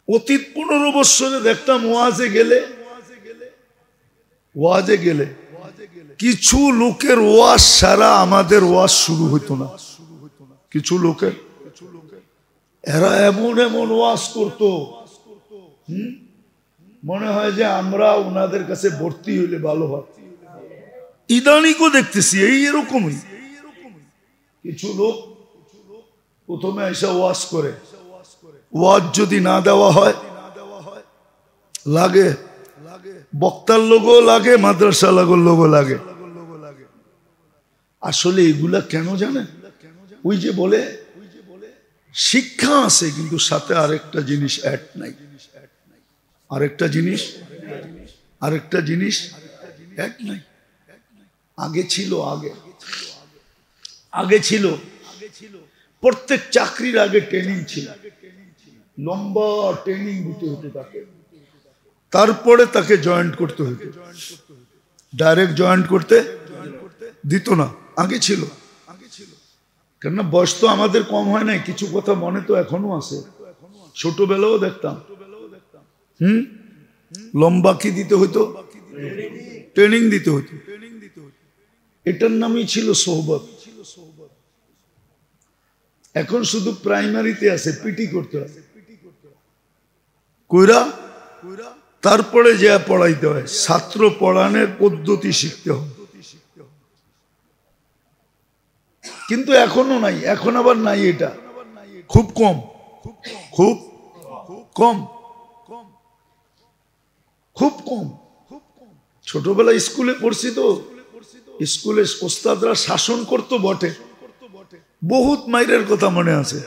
অতীত 15 বছরে দেখতাম ওয়াজে গেলে কিছু লোকের ওয়াজ সারা আমাদের ওয়াজ শুরু হইতো না। কিছু লোকের এরা এমন এমন ওয়াজ করতো, মনে হয় যে আমরা ওনাদের কাছে ভর্তি হইলে ভালো হয়। ইদানিকও দেখতেছি এরকমই কিছু লোক প্রথমে এসে ওয়াজ করে, ওয়াজ যদি না দেওয়া হয় লাগে বক্তার লোগো লাগে, মাদ্রাসা লাগোর লোগো লাগে। আসলে এগুলা কেন জানেন? ওই যে বলে শিক্ষা আছে কিন্তু সাথে আরেকটা জিনিস অ্যাড নাই, আরেকটা জিনিস অ্যাড নাই। আগে ছিল প্রত্যেক চাকরির আগে ট্রেনিং ছিল, লম্বা ট্রেনিং দিতে হতো তাকে, তারপরে তাকে জয়েন্ট করতে হতো। ডাইরেক্ট জয়েন্ট করতে দিত না, আগে ছিল। কেননা বয়স তো আমাদের কম হয় নাই, কিছু কথা মনে তো এখনো আছে, ছোটবেলাও দেখতাম। লম্বা কি দিতে হইতো? ট্রেনিং দিতে হইতো। এটার নামই ছিল সোহবত। এখন শুধু প্রাইমারিতে আছে, পিটি করতে হয়, কইরা তারপরে যা পড়াইতে হয়, ছাত্র পড়ানোর পদ্ধতি শিখতে হয়। কিন্তু এখনো নাই, এখন আবার নাই, এটা খুব কম, খুব কম। ছোটবেলায় স্কুলে পড়ছি তো, স্কুলে ওস্তাদরা শাসন করতো বটে, বহুত মাইরের কথা মনে আছে,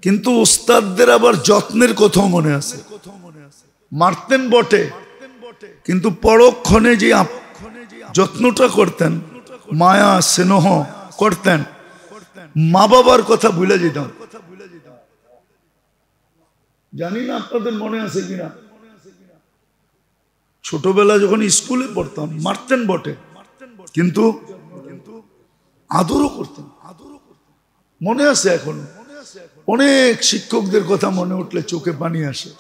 কিন্তু ওস্তাদদের আবার যত্নের কথাও মনে আছে। মারতেন বটে, কিন্তু পরক্ষণে যে যত্নটা করতেন, মায়া স্নেহ করতেন, মা বাবার কথা ভুলে যেতাম। জানি না আপনাদের মনে আছে কিনা, ছোটবেলা যখন স্কুলে পড়তাম মারতেন বটে, কিন্তু আদরও করতেন। মনে আছে এখন অনেক শিক্ষকদের কথা মনে উঠলে চোখে পানি আসে,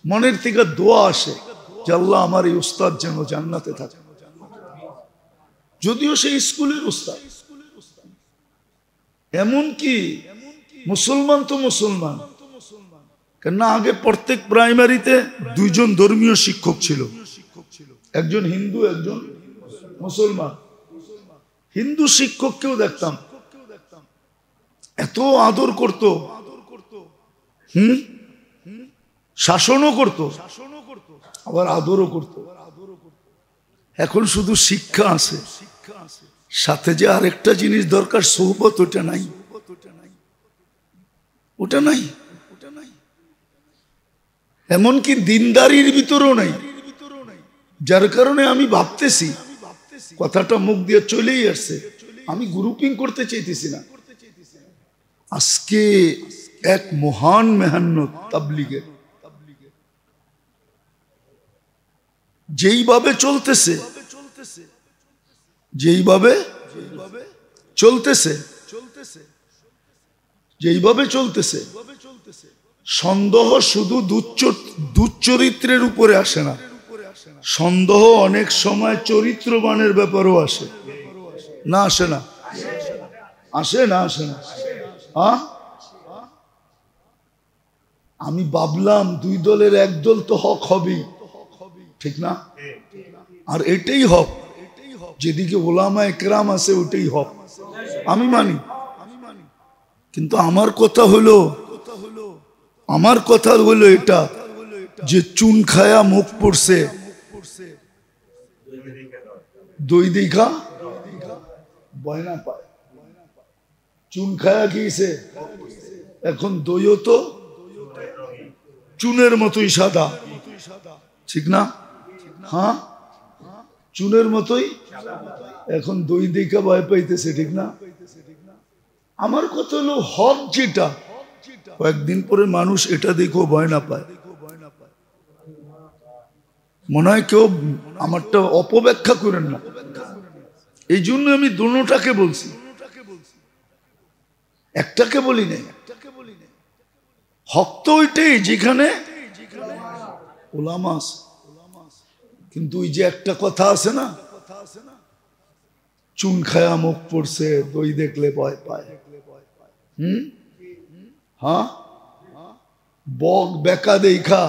মনের থেকে দোয়া আসে যে আল্লাহ আমার এই উস্তাদ যেন জান্নাতে থাকে। যদিও সেই স্কুলের উস্তাদ, এমনকি মুসলমান তো মুসলমান, কেননা আগে প্রত্যেক প্রাইমারিতে 2 জন ধর্মীয় শিক্ষক ছিল, একজন হিন্দু একজন মুসলমান। হিন্দু শিক্ষককেও দেখতাম এত আদর করত, শাসনও করত, আবার আদরও করত। এখন শুধু শিক্ষা আছে, সাথে যে আরেকটা জিনিস দরকার, সোহবত, ওটা নাই। এমনকি দিনদারির ভিতরেও নাই, যার কারণে আমি ভাবতেছি, কথাটা মুখ দিয়ে চলেই আসছে, আমি গ্রুপিং করতে চাইতেছি না। আজকে এক মহান মেহান্নত তাবলীগের যেইভাবে চলতেছে, সন্দেহ শুধু দুশ্চরিত্রের উপরে আসে না, সন্দেহ অনেক সময় চরিত্রবানের ব্যাপারও আসে না, আসে না। আমি ভাবলাম 2 দলের 1 দল তো হক হবেই, ঠিক না? আর এটাই হক, যেদিকে ওলামায়ে কেরাম আছে ওটাই হক, আমি মানি। কিন্তু আমার কথা হলো এটা যে চুন খায়া মুখ পড়ছে, দই দেখা বয়না পায়। চুন খায়া গিয়েছে, এখন দইও তো চুনের মতোই সাদা, ঠিক না? হ্যাঁ, চুনের মতোই এখন দই দেখা ভয় পাইতেছে, ঠিক না? আমার কথা হলো হক যেটা, কয়েকদিন পরে মানুষ এটা দেখেও ভয় না পায়। মনে হয় কেউ আমারটা অপব্যাখ্যা করেন না, এই জন্য আমি দুটোটাকে বলছি, একটাকে বলি নাই। হক তো ওইটাই যেখানে উলামা আছে। কিন্তু ওই যে একটা কথা আছে না, চুন খায়া মুখ পড়ছে দই দেখলে ভয় পায়। হ্যাঁ, বক বেকা দেখা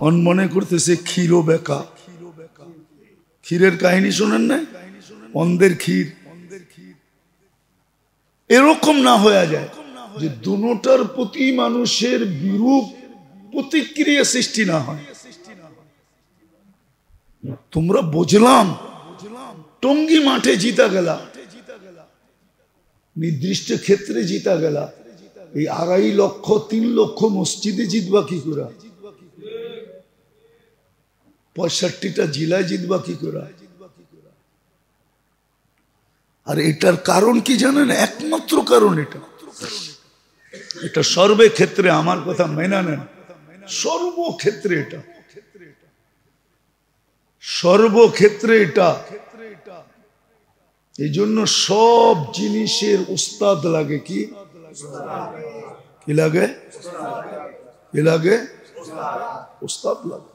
অন মনে করতেছে ক্ষীরও বেকা। ক্ষীরের কাহিনী শোনেন না, অন্ধের ক্ষীর। এরকম না হয়ে যায় যে দুটার প্রতি মানুষের বিরূপ প্রতিক্রিয়া সৃষ্টি না হয়। তোমরা বুঝলাম টঙ্গী মাঠে জিতা গেলা, নির্দিষ্ট ক্ষেত্রে জিতা গেলা, এই 2.5 লক্ষ 3 লক্ষ মসজিদে জিতবা কি করে? 65টা জেলায় জিতবা কি করে? আর এটার কারণ কি জানেন? একমাত্র কারণ এটা সর্বক্ষেত্রে, আমার কথা মেনে নেন, সর্বক্ষেত্রে এটা, সর্বক্ষেত্রে এটা। এই জন্য সব জিনিসের উস্তাদ লাগে। কি লাগে? কি লাগে? উস্তাদ লাগে।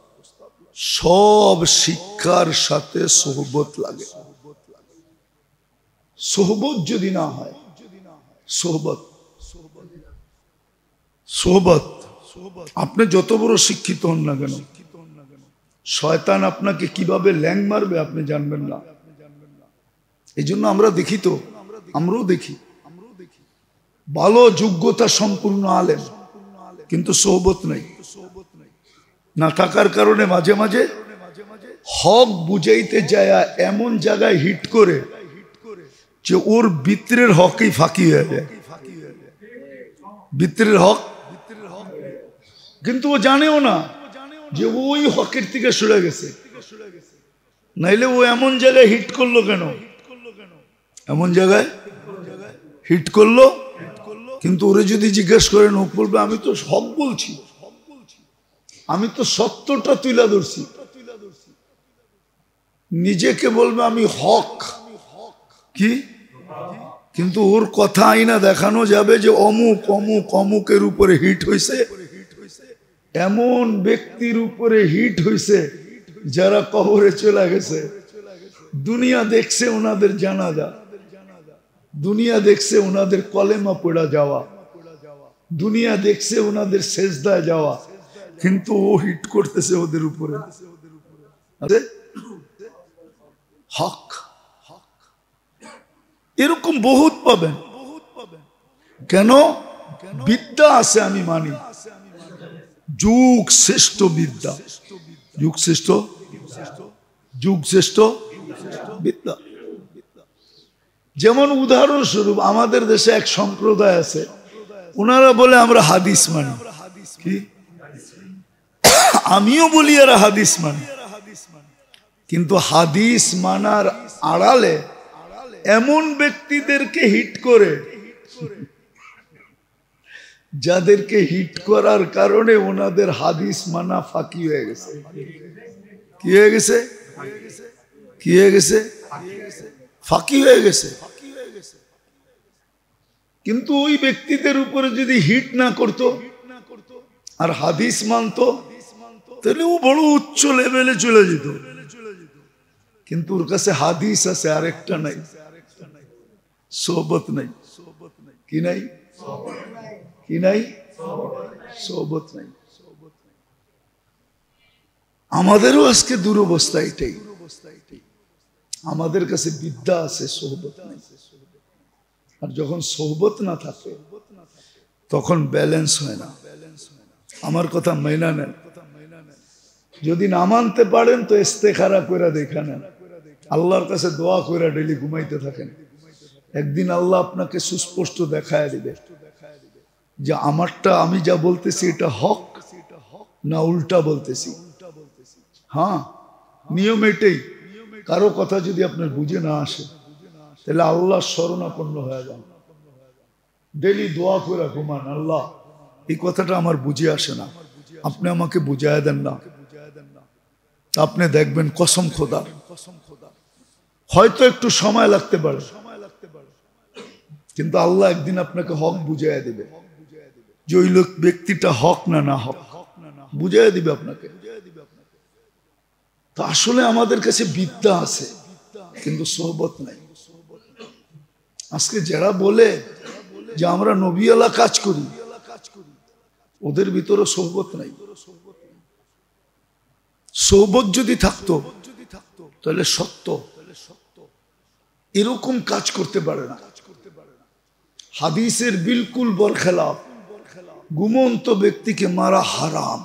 সব শিক্ষার সাথে সোহবত লাগে। সোহবত যদি না হয়, সোহবত সোহবত আপনি যত বড় শিক্ষিত হন না কেন, শয়তান আপনাকে কিভাবে ল্যাং মারবে আপনি জানবেন না। এই জন্য আমরা দেখি তো, আমরাও দেখি ভালো যোগ্যতা সম্পূর্ণ আলেম, কিন্তু সোহবত নাই। না থাকার কারণে মাঝে মাঝে হক বুঝাইতে যায় এমন জায়গায় হিট করে যে ওর ভিতরের হকই ফাঁকি হয়ে যায়। ভিতরের হক, কিন্তু ও জানেও না যে ওই হকের থেকে সরে গেছে। নাইলে ও এমন জায়গায় হিট করলো কেন? এমন জায়গায় হিট করলো, কিন্তু ওরে যদি জিজ্ঞেস করেন ও বলবে আমি তো হক বলছি, আমি তো সত্যটা তুলে ধরছি। নিজেকে বলবে আমি হক কি, কিন্তু ওর কথা আইনা দেখানো যাবে যে অমুক অমুক অমুকের উপরে হিট হয়েছে, এমন ব্যক্তির উপরে হিট হয়েছে যারা কবরে চলে গেছে। দুনিয়া দেখছে ওনাদের জানাজা, দুনিয়া দেখছে ওনাদের কলেমা পড়া যাওয়া, দুনিয়া দেখছে ওনাদের সেজদায় যাওয়া, কিন্তু ও হিট করতেছে ওদের উপরে। হক এরকম বহুত পাবেন। কেন? বিদ্যা আছে, আমি মানি, যুগ শ্রেষ্ঠ বিদ্যা, যুগ শ্রেষ্ঠ, যুগ শ্রেষ্ঠ বিদ্যা। যেমন উদাহরণস্বরূপ আমাদের দেশে এক সম্প্রদায় আছে, ওনারা বলে আমরা হাদিস মানি। কি? আমিও বলি এরা হাদিস মানি, কিন্তু হাদিস মানার আড়ালে এমন ব্যক্তিদেরকে হিট করে যাদেরকে হিট করার কারণে ওনাদের হাদিস মানা ফাঁকি হয়ে গেছে। কি হয়ে গেছে? কি হয়ে গেছে? ফাঁকি হয়ে গেছে। কিন্তু ওই ব্যক্তিদের উপরে যদি হিট না করতো আর হাদিস মানতো, তাহলে ও বড় উচ্চ লেভেলে চলে যেত। কিন্তু ওর কাছে হাদিস আছে, আরেকটা নাই, সোহবত নাই। কি নাই? কি নাই? সোহবত নাই। আমাদেরও আজকে দুরবস্থা এটাই। আমাদের কাছে বিদ্যা আছে, সোহবত নাই। আর যখন সোহবত না থাকে তখন ব্যালেন্স হয় না। আমার কথা মাইনা নেন। যদি না মানতে পারেন তো ইস্তেখারা কইরা দেখা নেন, আল্লাহর কাছে দোয়া কইরা ডেইলি ঘুমাইতে থাকেন। একদিন আল্লাহ আপনাকে সুস্পষ্ট দেখায় দিবে যে আমারটা, আমি যা বলতেছি এটা হক না উল্টা বলতেছি। হ্যাঁ, নিয়ম এটাই। কারো কথা যদি আপনার বুঝে না আসে তাহলে আল্লাহ শরণাপন্ন হয়ে যান, ডেইলি দোয়া করে ঘুমান, আল্লাহ এই কথাটা আমার বুঝে আসে না, আপনি আমাকে বুঝায় দেন না। আপনি দেখবেন কসম খোদা, হয়তো একটু সময় লাগতে পারে, কিন্তু আল্লাহ একদিন আপনাকে হক বুঝাইয়া দেবে। যে ওই লোক ব্যক্তিটা হক না না হক, বুঝাই দিবে আপনাকে। তো আসলে আমাদের কাছে বিদ্যা আছে কিন্তু সোহবত নাই। আজকে যারা বলে যে আমরা নবীওয়ালা কাজ করি, ওদের ভিতরে সোহবত নাই। সোহবত যদি থাকতো তাহলে সত্য এরকম কাজ করতে পারে না। হাদিসের বিলকুল বরখেলাফ। ঘুমন্ত ব্যক্তিকে মারা হারাম,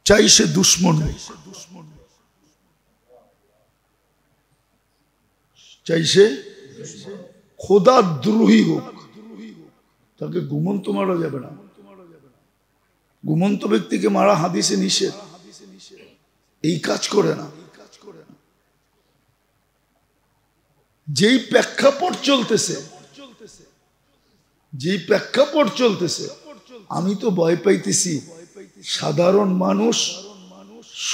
চাই সে দুশ্মন, চাই সে খোদা দ্রোহী হোক, তাকে ঘুমন্ত মারা যাবে না। ঘুমন্ত ব্যক্তিকে মারা হাদিসে নিষেধ, এই কাজ করে না। যেই প্রেক্ষাপট চলতেছে, আমি তো ভয় পাইতেছি সাধারণ মানুষ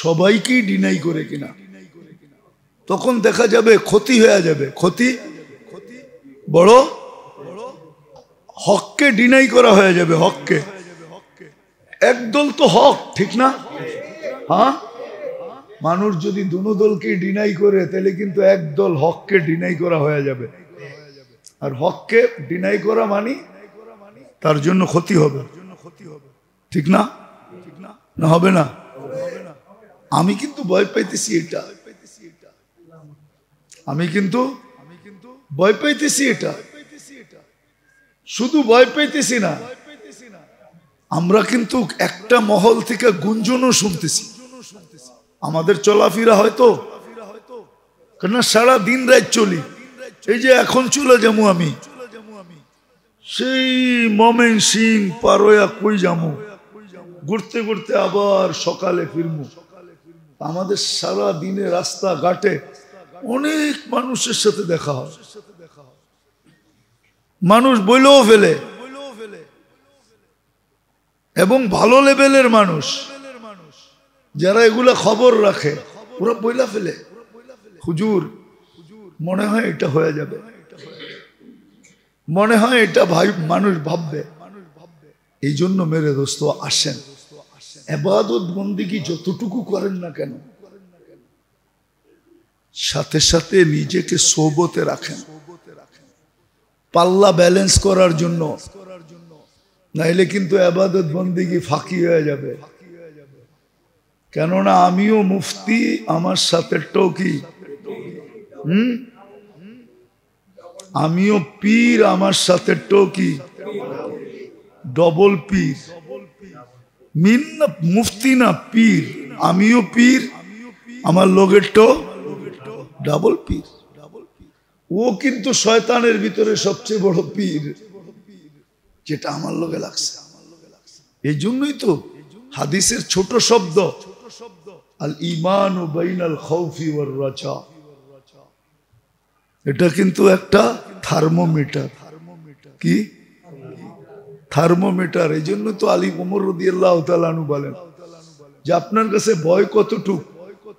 সবাইকেই ডিনাই করে কিনা। তখন দেখা যাবে ক্ষতি হয়ে যাবে, ক্ষতি বড়, হককে ডিনাই করা হয়ে যাবে। হককে একদল তো হক, ঠিক না? হ্যাঁ, মানুষ যদি দুনো দলকে ডিনাই করে তাহলে কিন্তু একদল হককে ডিনাই করা হয়ে যাবে। আর হককে ডিনাই করা মানে তার জন্য ক্ষতি হবে, ঠিক না? না হবে না? আমি কিন্তু ভয় পাইতেছি এটা, আমি কিন্তু ভয় পাইতেছি এটা। শুধু ভয় পাইতেছি না, আমরা কিন্তু একটা মহল থেকে গুঞ্জনও শুনতেছি। আমাদের চলাফেরা হয়তো, কেন সারা দিন রাত চলি, এই যে এখন চলে যাবো আমি সেই ময়মনসিং পারোয়া কই যাবো, ঘুরতে ঘুরতে আবার সকালে ফিরবো। আমাদের সারা দিনে রাস্তা ঘাটে অনেক মানুষের সাথে দেখা হয়, মানুষ বইলেও ফেলে, এবং ভালো লেভেলের মানুষ যারা এগুলা খবর রাখে ওরা বইলা ফেলে, হুজুর মনে হয় এটা হয়ে যাবে, মনে হয় এটা ভাই মানুষ ভাববে। এই জন্য মেরে দোস্ত আসেন, ইবাদত বন্দেগী যতটুকু করেন না কেন সাথে সাথে নিজেকে সোহবতে রাখেন, পাল্লা ব্যালেন্স করার জন্য, নাইলে কিন্তু ইবাদত বন্দেগী ফাঁকি হয়ে যাবে। কেননা আমিও মুফতি, আমার সাথে টকি, আমিও পীর, আমার সাথে টকি, ডবল পীর। মিন না মুফতি না পীর, আমিও পীর, আমার লোকের টো ডাবল পীর। ও কিন্তু শয়তানের ভিতরে সবচেয়ে বড় পীর, যেটা আমার লোকে লাগছে। এই জন্যই তো হাদিসের ছোট শব্দ আল ঈমানু বাইনাল খাউফি ওয়ার রাজা, এটা কিন্তু একটা থার্মোমিটার। কি থার্মোমিটার? এই জন্য তো আলী ওমর রাদিয়াল্লাহু তাআলা আনহু বলেন যে আপনার কাছে ভয় কতটুক?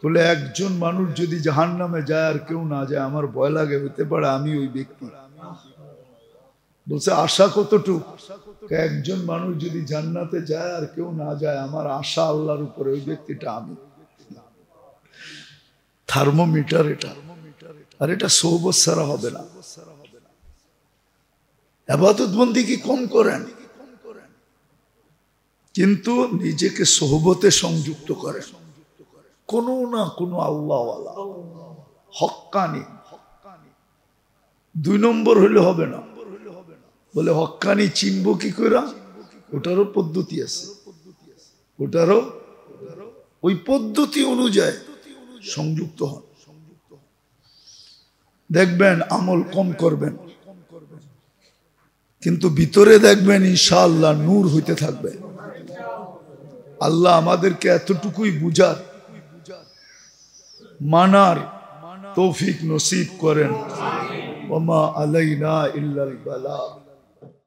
বলে একজন মানুষ যদি জাহান্নামে যায় আর কেউ না যায়, আমার ভয় লাগে, হতে পারে আমি ওই ব্যক্তি। বলছে আশা কতটুক? একজন মানুষ যদি জান্নাতে যায় আর কেউ না যায়, আমার আশা আল্লাহর উপরে, ওই ব্যক্তিটা আমি। থার্মোমিটার এটা, আর এটা সোহবত ছাড়া হবে না। ইবাদত বন্দেগী কম করেন কিন্তু নিজেকে সোহবতে সংযুক্ত করেন, কোনো না কোনো আল্লাহওয়ালা হক্কানি। 2 নম্বর হইলে হবে না। বলে হক্কানি চিনবো কি করে? ওটারও পদ্ধতি আছে, ওটারও ওই পদ্ধতি অনুযায়ী সংযুক্ত হন। দেখবেন আমল কম করবেন কিন্তু ভিতরে দেখবেন ইনশাআল্লাহ নূর হইতে থাকবে। আল্লাহ আমাদেরকে এতটুকুই বুঝার, মানার তৌফিক নসিব করেন। ওমা আলাইনা ইল্লাল বালাগ।